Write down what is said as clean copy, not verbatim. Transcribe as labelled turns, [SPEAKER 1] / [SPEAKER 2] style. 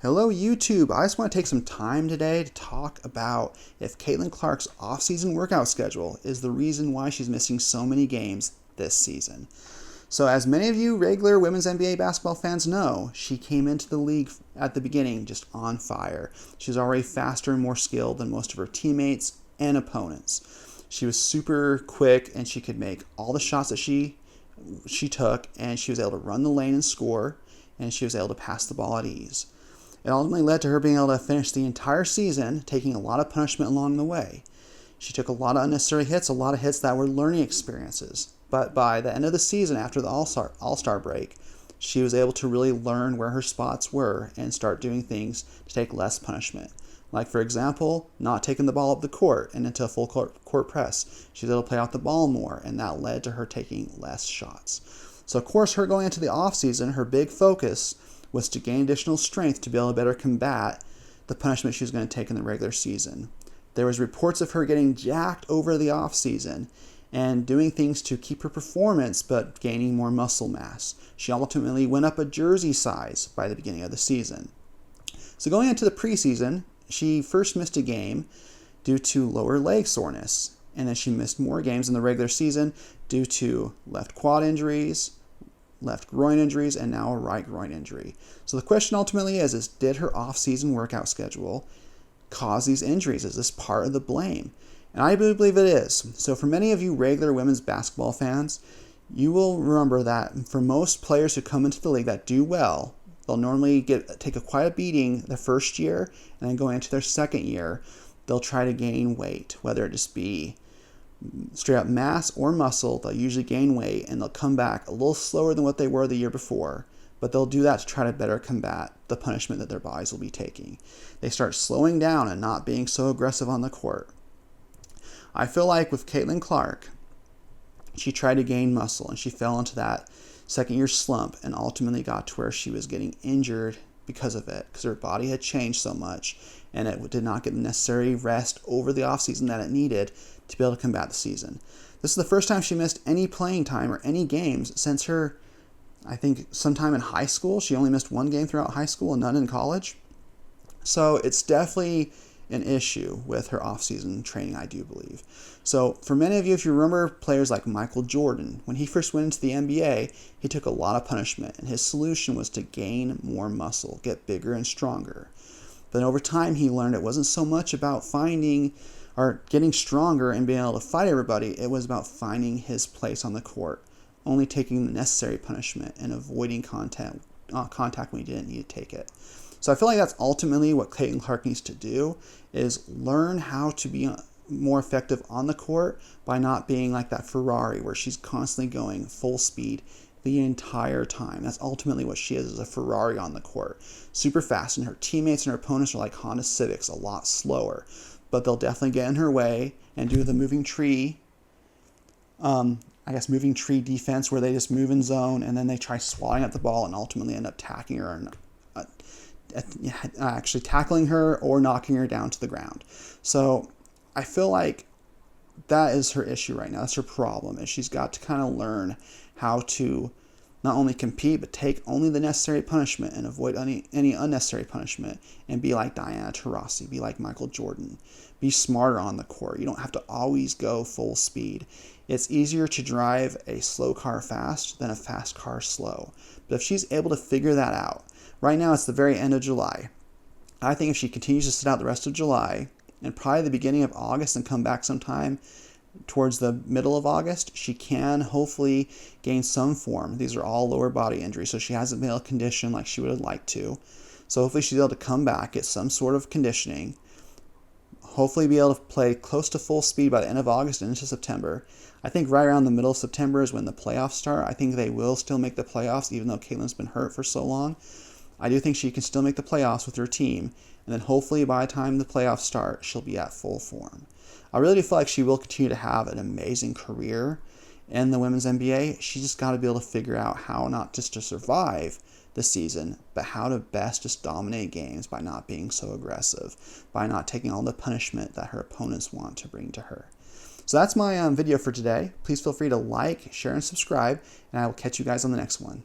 [SPEAKER 1] Hello YouTube, I just want to take some time today to talk about if Caitlin Clark's off-season workout schedule is the reason why she's missing so many games this season. So as many of you regular women's NBA basketball fans know, she came into the league at the beginning just on fire. She was already faster and more skilled than most of her teammates and opponents. She was super quick and she could make all the shots that she took, and she was able to run the lane and score, and she was able to pass the ball at ease. It ultimately led to her being able to finish the entire season, taking a lot of punishment along the way. She took a lot of unnecessary hits, a lot of hits that were learning experiences. But by the end of the season, after the All-Star break, she was able to really learn where her spots were and start doing things to take less punishment. Like, for example, not taking the ball up the court and into a full court press. She was able to play out the ball more, and that led to her taking less shots. So, of course, her going into the offseason, her big focus was to gain additional strength to be able to better combat the punishment she was going to take in the regular season. There was reports of her getting jacked over the offseason and doing things to keep her performance but gaining more muscle mass. She ultimately went up a jersey size by the beginning of the season. So going into the preseason, she first missed a game due to lower leg soreness, and then she missed more games in the regular season due to left quad injuries, left groin injuries, and now a right groin injury. So the question ultimately is did her off-season workout schedule cause these injuries? Is this part of the blame? And I believe it is. So for many of you regular women's basketball fans, you will remember that for most players who come into the league that do well, they'll normally take quite a beating their first year, and then going into their second year, they'll try to gain weight, whether it just be straight up mass or muscle. They'll usually gain weight and they'll come back a little slower than what they were the year before, but they'll do that to try to better combat the punishment that their bodies will be taking. They start slowing down and not being so aggressive on the court. I feel like with Caitlin Clark, she tried to gain muscle and she fell into that second year slump and ultimately got to where she was getting injured because of it, because her body had changed so much and it did not get the necessary rest over the offseason that it needed to be able to combat the season. This is the first time she missed any playing time or any games since her, I think, sometime in high school. She only missed one game throughout high school and none in college. So it's definitely an issue with her off-season training, I do believe. So for many of you, if you remember players like Michael Jordan, when he first went into the NBA, he took a lot of punishment, and his solution was to gain more muscle, get bigger and stronger. But over time, he learned it wasn't so much about finding or getting stronger and being able to fight everybody. It was about finding his place on the court, only taking the necessary punishment and avoiding contact when he didn't need to take it. So I feel like that's ultimately what Caitlin Clark needs to do, is learn how to be more effective on the court by not being like that Ferrari where she's constantly going full speed the entire time. That's ultimately what she is a Ferrari on the court. Super fast, and her teammates and her opponents are like Honda Civics, a lot slower. But they'll definitely get in her way and do the moving tree defense, where they just move in zone and then they try swatting at the ball and ultimately end up attacking her and actually tackling her or knocking her down to the ground. So I feel like that is her issue right now. That's her problem, is she's got to kind of learn how to not only compete, but take only the necessary punishment and avoid any unnecessary punishment, and be like Diana Taurasi, be like Michael Jordan. Be smarter on the court. You don't have to always go full speed. It's easier to drive a slow car fast than a fast car slow. But if she's able to figure that out, right now it's the very end of July. I think if she continues to sit out the rest of July and probably the beginning of August and come back sometime towards the middle of August, she can hopefully gain some form. These are all lower body injuries, so she hasn't been able to condition like she would have liked to. So hopefully she's able to come back, get some sort of conditioning, hopefully be able to play close to full speed by the end of August and into September. I think right around the middle of September is when the playoffs start. I think they will still make the playoffs, even though Caitlin's been hurt for so long. I do think she can still make the playoffs with her team, and then hopefully by the time the playoffs start, she'll be at full form. I really do feel like she will continue to have an amazing career in the women's NBA. She's just got to be able to figure out how not just to survive the season, but how to best just dominate games by not being so aggressive, by not taking all the punishment that her opponents want to bring to her. So that's my video for today. Please feel free to like, share, and subscribe, and I will catch you guys on the next one.